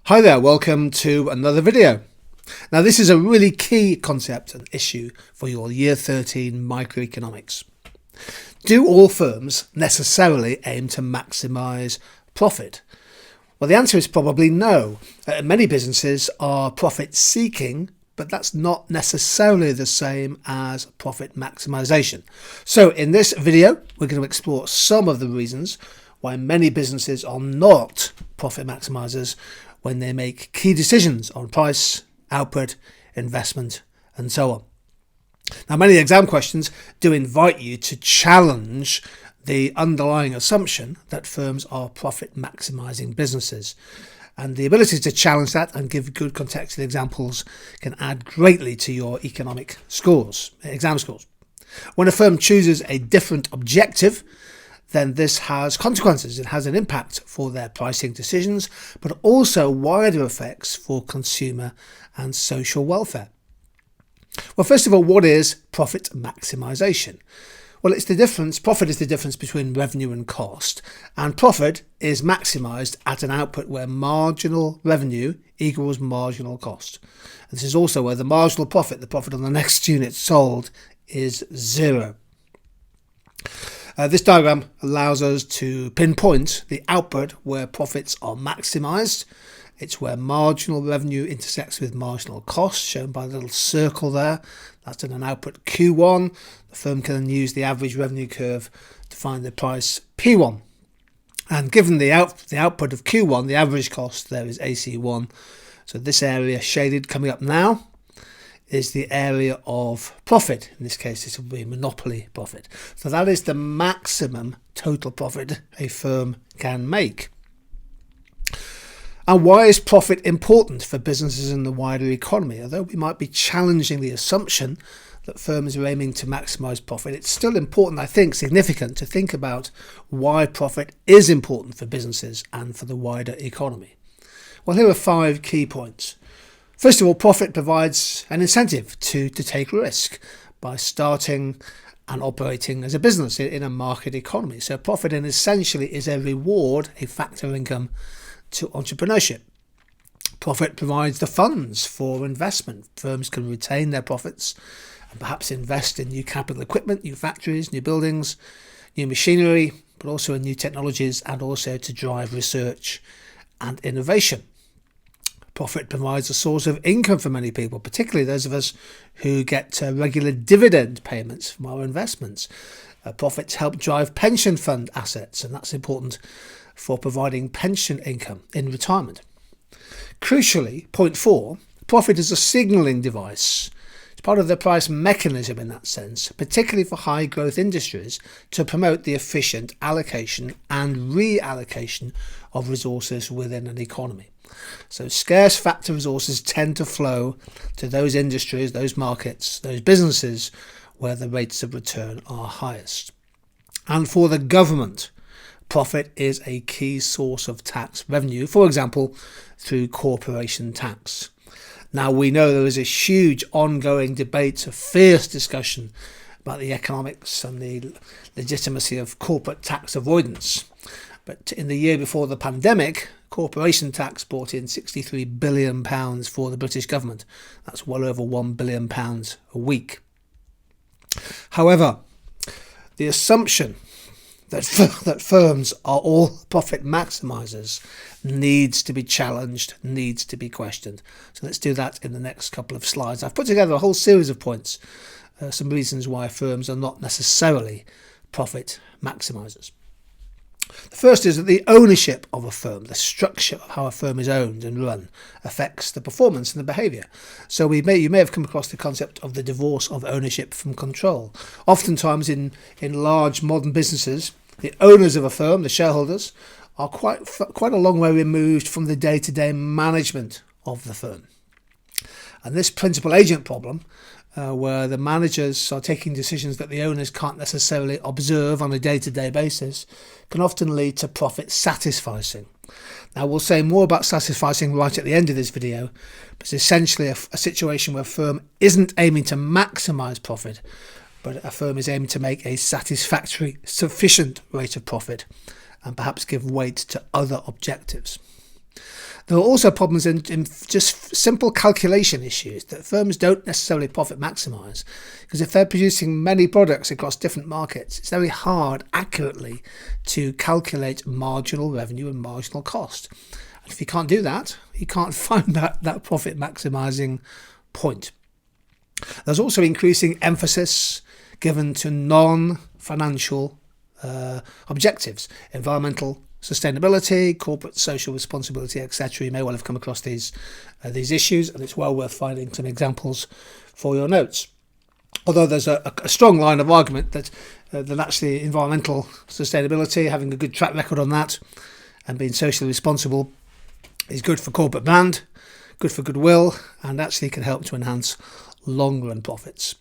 Hi there, welcome to another video. Now this is a really key concept and issue for your Year 13 microeconomics. Do all firms necessarily aim to maximise profit? Well, the answer is probably no. Many businesses are profit seeking, but that's not necessarily the same as profit maximisation. So in this video, we're going to explore some of the reasons why many businesses are not profit maximisers when they make key decisions on price, output, investment, and so on. Now, many exam questions do invite you to challenge the underlying assumption that firms are profit maximising businesses. And the ability to challenge that and give good contextual examples can add greatly to your economic scores, exam scores. When a firm chooses a different objective, then this has consequences. It has an impact for their pricing decisions, but also wider effects for consumer and social welfare. Well, first of all, what is profit maximisation? Well, it's the difference. Profit is the difference between revenue and cost, and profit is maximised at an output where marginal revenue equals marginal cost. And this is also where the marginal profit, the profit on the next unit sold, is zero. This diagram allows us to pinpoint the output where profits are maximised. It's where marginal revenue intersects with marginal cost, shown by the little circle there. That's in an output Q1. The firm can then use the average revenue curve to find the price P1. And given the output of Q1, the average cost there is AC1. So this area shaded coming up now is the area of profit. In this case, this will be monopoly profit. So that is the maximum total profit a firm can make. And why is profit important for businesses in the wider economy? Although we might be challenging the assumption that firms are aiming to maximise profit, it's still important, I think, significant to think about why profit is important for businesses and for the wider economy. Well, here are 5 key points. First of all, profit provides an incentive to take risk by starting and operating as a business in a market economy. So profit essentially is a reward, a factor income to entrepreneurship. Profit provides the funds for investment. Firms can retain their profits and perhaps invest in new capital equipment, new factories, new buildings, new machinery, but also in new technologies, and also to drive research and innovation. Profit provides a source of income for many people, particularly those of us who get regular dividend payments from our investments. Profits help drive pension fund assets, and that's important for providing pension income in retirement. Crucially, point 4, profit is a signalling device. It's part of the price mechanism in that sense, particularly for high growth industries, to promote the efficient allocation and reallocation of resources within an economy. So scarce factor resources tend to flow to those industries, those markets, those businesses where the rates of return are highest. And for the government, profit is a key source of tax revenue, for example, through corporation tax. Now, we know there is a huge ongoing debate, a fierce discussion about the economics and the legitimacy of corporate tax avoidance. But in the year before the pandemic, corporation tax brought in £63 billion for the British government. That's well over £1 billion a week. However, the assumption that firms are all profit maximisers needs to be challenged, needs to be questioned. So let's do that in the next couple of slides. I've put together a whole series of points, some reasons why firms are not necessarily profit maximisers. The first is that the ownership of a firm, the structure of how a firm is owned and run, affects the performance and the behaviour. So you may have come across the concept of the divorce of ownership from control. Oftentimes in large modern businesses, the owners of a firm, the shareholders, are quite a long way removed from the day-to-day management of the firm. And this principal agent problem, where the managers are taking decisions that the owners can't necessarily observe on a day-to-day basis, can often lead to profit satisficing. Now, we'll say more about satisficing right at the end of this video, but it's essentially a situation where a firm isn't aiming to maximise profit, but a firm is aiming to make a satisfactory, sufficient rate of profit and perhaps give weight to other objectives. There are also problems in just simple calculation issues that firms don't necessarily profit maximise, because if they're producing many products across different markets, it's very hard accurately to calculate marginal revenue and marginal cost. And if you can't do that, you can't find that profit maximising point. There's also increasing emphasis given to non-financial objectives, environmental sustainability, corporate social responsibility, etc. You may well have come across these issues, and it's well worth finding some examples for your notes. Although there's a strong line of argument that actually environmental sustainability, having a good track record on that and being socially responsible, is good for corporate brand, good for goodwill, and actually can help to enhance long-run profits.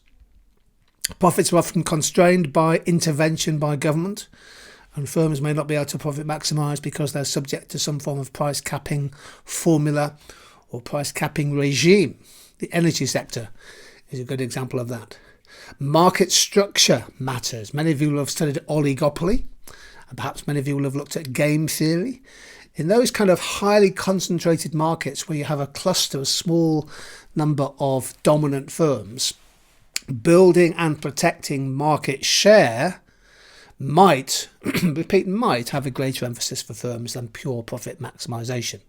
Profits are often constrained by intervention by government, and firms may not be able to profit maximise because they're subject to some form of price capping formula or price capping regime. The energy sector is a good example of that. Market structure matters. Many of you will have studied oligopoly, and perhaps many of you will have looked at game theory. In those kind of highly concentrated markets where you have a cluster, a small number of dominant firms, building and protecting market share might have a greater emphasis for firms than pure profit maximisation.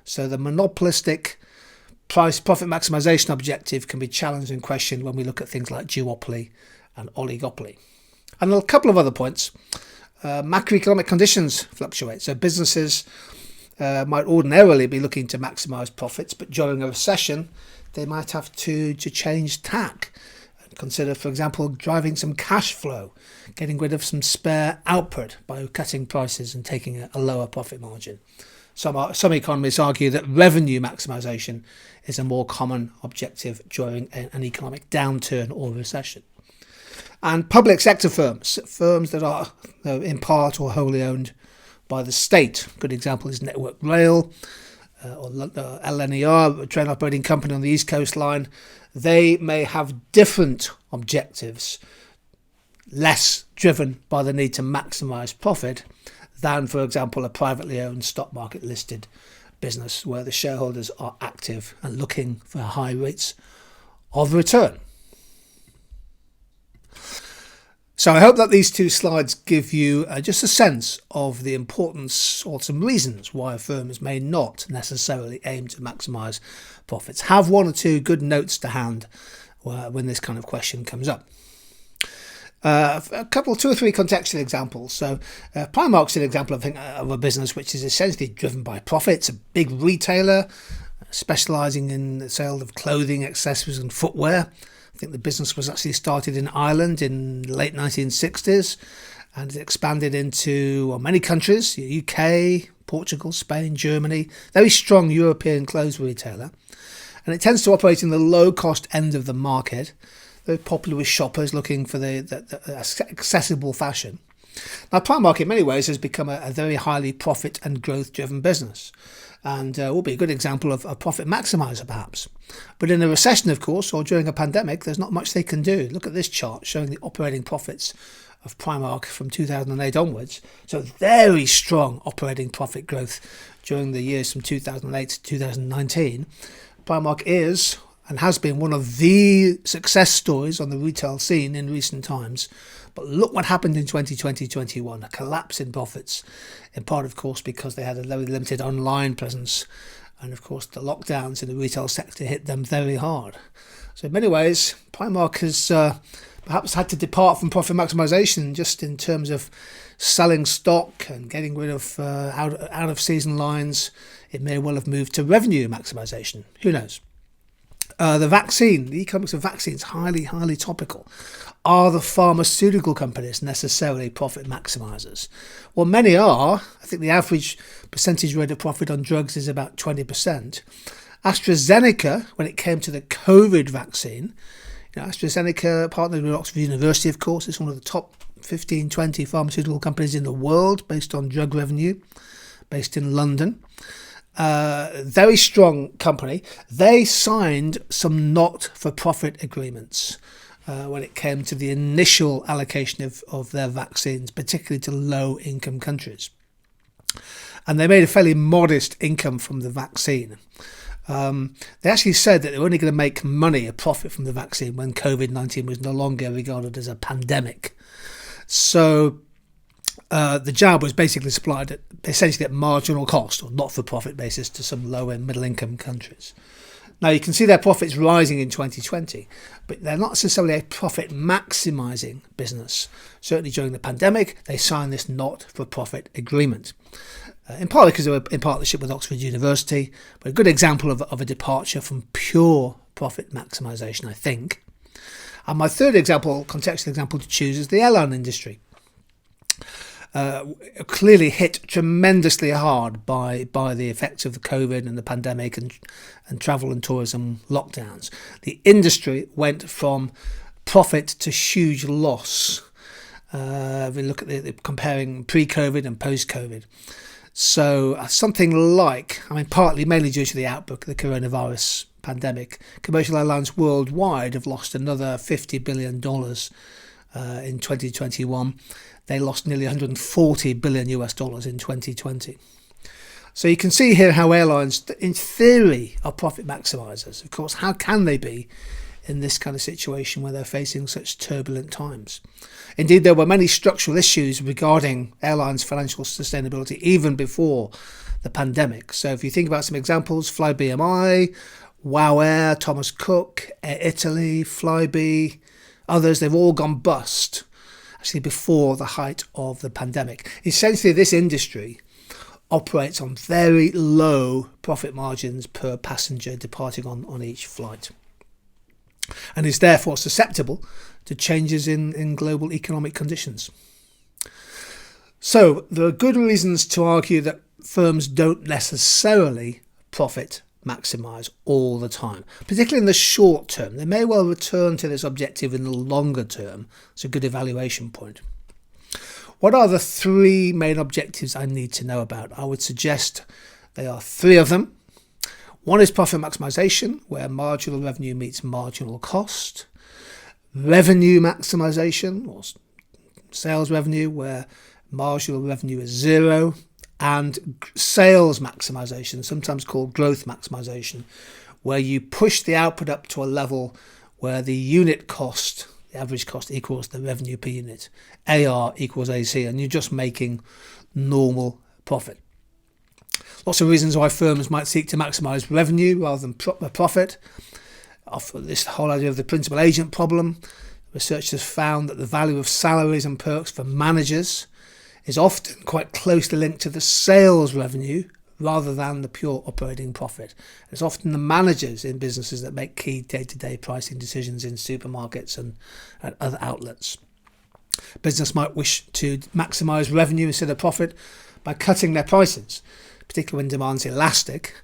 So the monopolistic price profit maximisation objective can be challenged and questioned when we look at things like duopoly and oligopoly. And a couple of other points. Macroeconomic conditions fluctuate. So businesses might ordinarily be looking to maximise profits, but during a recession, they might have to change tack. Consider, for example, driving some cash flow, getting rid of some spare output by cutting prices and taking a lower profit margin. Some economists argue that revenue maximisation is a more common objective during an economic downturn or recession. And public sector firms that are in part or wholly owned by the state. A good example is Network Rail or LNER, a train operating company on the East Coast Line. They may have different objectives, less driven by the need to maximise profit than, for example, a privately owned stock market listed business where the shareholders are active and looking for high rates of return. So I hope that these two slides give you just a sense of the importance or some reasons why firms may not necessarily aim to maximise profits. Have one or two good notes to hand when this kind of question comes up. Two or three contextual examples. So Primark's an example of a business which is essentially driven by profit. It's a big retailer specialising in the sale of clothing, accessories and footwear. I think the business was actually started in Ireland in the late 1960s and it expanded into many countries, UK, Portugal, Spain, Germany. Very strong European clothes retailer. And it tends to operate in the low-cost end of the market. Very popular with shoppers looking for the accessible fashion. Now, Primark in many ways has become a very highly profit and growth-driven business, and will be a good example of a profit maximiser perhaps. But in a recession, of course, or during a pandemic, there's not much they can do. Look at this chart showing the operating profits of Primark from 2008 onwards. So very strong operating profit growth during the years from 2008 to 2019. Primark is and has been one of the success stories on the retail scene in recent times. But look what happened in 2020-21, a collapse in profits, in part, of course, because they had a very limited online presence. And, of course, the lockdowns in the retail sector hit them very hard. So in many ways, Primark has perhaps had to depart from profit maximisation just in terms of selling stock and getting rid of out-of-season lines. It may well have moved to revenue maximisation. Who knows? The economics of vaccines, highly, highly topical. Are the pharmaceutical companies necessarily profit maximisers? Well, many are. I think the average percentage rate of profit on drugs is about 20%. AstraZeneca, when it came to the COVID vaccine, AstraZeneca partnered with Oxford University, of course. It's one of the top 15, 20 pharmaceutical companies in the world based on drug revenue, based in London. Very strong company. They signed some not-for-profit agreements when it came to the initial allocation of their vaccines, particularly to low-income countries. and they made a fairly modest income from the vaccine. They actually said that they were only going to make money, a profit from the vaccine, when COVID-19 was no longer regarded as a pandemic. So the jab was basically supplied essentially at marginal cost or not-for-profit basis to some low and middle-income countries. Now, you can see their profits rising in 2020, but they're not necessarily a profit maximising business. Certainly during the pandemic, they signed this not-for-profit agreement, in part because they were in partnership with Oxford University, but a good example of a departure from pure profit maximisation, I think. And my third example, contextual example to choose, is the airline industry. Clearly hit tremendously hard by the effects of the COVID and the pandemic and travel and tourism lockdowns. The industry went from profit to huge loss. If we look at the comparing pre-COVID and post-COVID. So something like, mainly due to the outbreak of the coronavirus pandemic, commercial airlines worldwide have lost another $50 billion in 2021. They lost nearly $140 billion US in 2020. So you can see here how airlines, in theory, are profit maximisers. Of course, how can they be in this kind of situation where they're facing such turbulent times? Indeed, there were many structural issues regarding airlines' financial sustainability even before the pandemic. So if you think about some examples, FlyBMI, WOW Air, Thomas Cook, Air Italy, Flybe, others, they've all gone bust actually before the height of the pandemic. Essentially, this industry operates on very low profit margins per passenger departing on each flight, and is therefore susceptible to changes in global economic conditions. So there are good reasons to argue that firms don't necessarily profit maximise all the time, particularly in the short term. They may well return to this objective in the longer term. It's a good evaluation point. What are the three main objectives I need to know about? I would suggest there are three of them. One is profit maximisation, where marginal revenue meets marginal cost. Revenue maximisation, or sales revenue, where marginal revenue is zero. And sales maximisation, sometimes called growth maximisation, where you push the output up to a level where the unit cost, the average cost, equals the revenue per unit. AR equals AC, and you're just making normal profit. Lots of reasons why firms might seek to maximise revenue rather than profit. This whole idea of the principal agent problem. Research has found that the value of salaries and perks for managers is often quite closely linked to the sales revenue rather than the pure operating profit. It's often the managers in businesses that make key day-to-day pricing decisions in supermarkets and other outlets. Business might wish to maximise revenue instead of profit by cutting their prices, particularly when demand's elastic,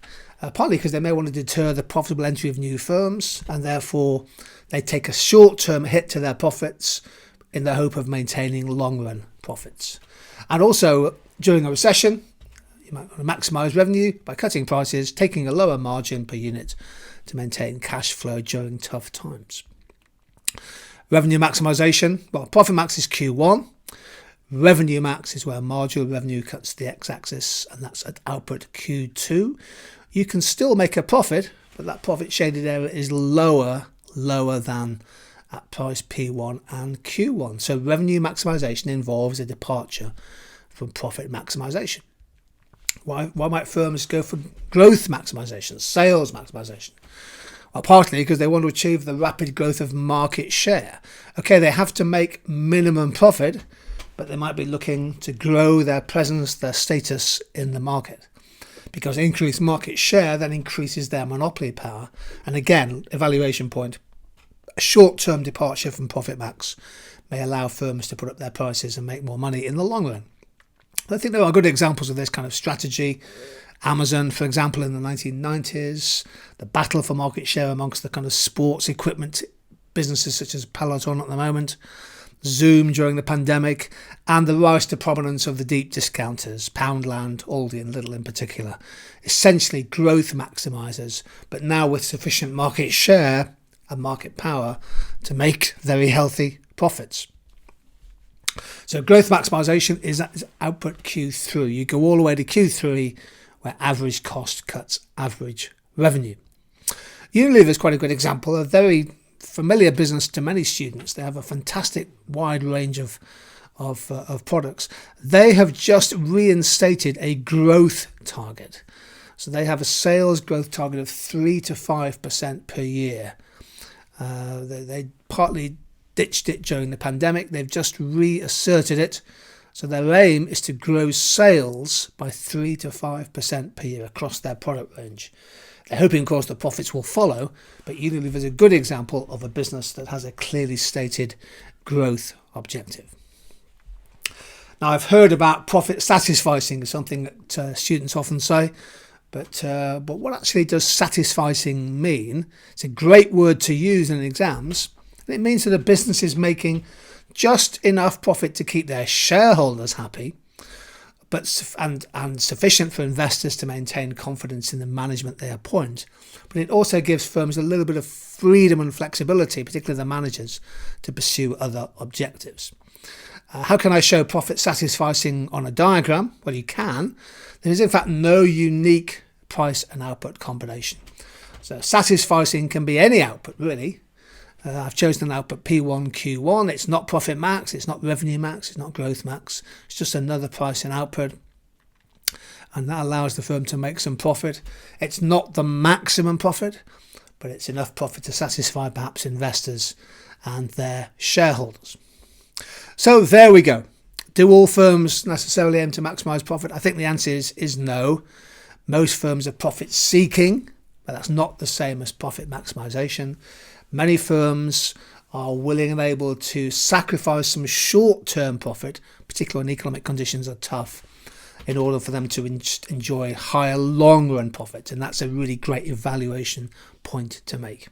partly because they may want to deter the profitable entry of new firms, and therefore they take a short-term hit to their profits in the hope of maintaining long-run profits. And also, during a recession, you might want to maximise revenue by cutting prices, taking a lower margin per unit to maintain cash flow during tough times. Revenue maximisation, well, profit max is Q1. Revenue max is where marginal revenue cuts the x-axis, and that's at output Q2. You can still make a profit, but that profit shaded area is lower than at price P1 and Q1. So revenue maximisation involves a departure from profit maximisation. Why might firms go for growth maximisation, sales maximisation? Well, partly because they want to achieve the rapid growth of market share. Okay, they have to make minimum profit, but they might be looking to grow their presence, their status in the market. Because increased market share then increases their monopoly power. And again, evaluation point, a short-term departure from profit max may allow firms to put up their prices and make more money in the long run. I think there are good examples of this kind of strategy. Amazon, for example, in the 1990s, the battle for market share amongst the kind of sports equipment businesses such as Peloton at the moment, Zoom during the pandemic, and the rise to prominence of the deep discounters, Poundland, Aldi and Lidl in particular. Essentially growth maximisers, but now with sufficient market share and market power to make very healthy profits. So growth maximisation is output Q3. You go all the way to Q3, where average cost cuts average revenue. Unilever is quite a good example, a very familiar business to many students. They have a fantastic wide range of products. They have just reinstated a growth target. So they have a sales growth target of 3 to 5% per year. They partly ditched it during the pandemic. They've just reasserted it. So their aim is to grow sales by 3 to 5% per year across their product range. They're hoping, of course, the profits will follow, but Unilever is a good example of a business that has a clearly stated growth objective. Now, I've heard about profit satisficing, something that students often say, but what actually does satisficing mean? It's a great word to use in exams. And it means that a business is making just enough profit to keep their shareholders happy, and sufficient for investors to maintain confidence in the management they appoint. But it also gives firms a little bit of freedom and flexibility, particularly the managers, to pursue other objectives. How can I show profit satisficing on a diagram? Well, you can. There is in fact no unique price and output combination. So satisficing can be any output really. I've chosen an output P1, Q1. It's not profit max, it's not revenue max, it's not growth max. It's just another price and output. And that allows the firm to make some profit. It's not the maximum profit, but it's enough profit to satisfy perhaps investors and their shareholders. So there we go. Do all firms necessarily aim to maximise profit? I think the answer is no. Most firms are profit seeking, but that's not the same as profit maximisation. Many firms are willing and able to sacrifice some short-term profit, particularly when economic conditions are tough, in order for them to enjoy higher long-run profits. And that's a really great evaluation point to make.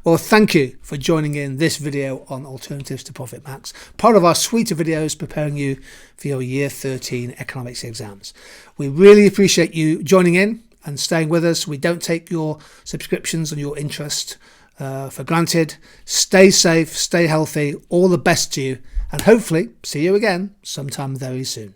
Well, thank you for joining in this video on Alternatives to Profit Max, part of our suite of videos preparing you for your Year 13 economics exams. We really appreciate you joining in and staying with us. We don't take your subscriptions and your interest for granted. Stay safe, stay healthy, all the best to you, and hopefully see you again sometime very soon.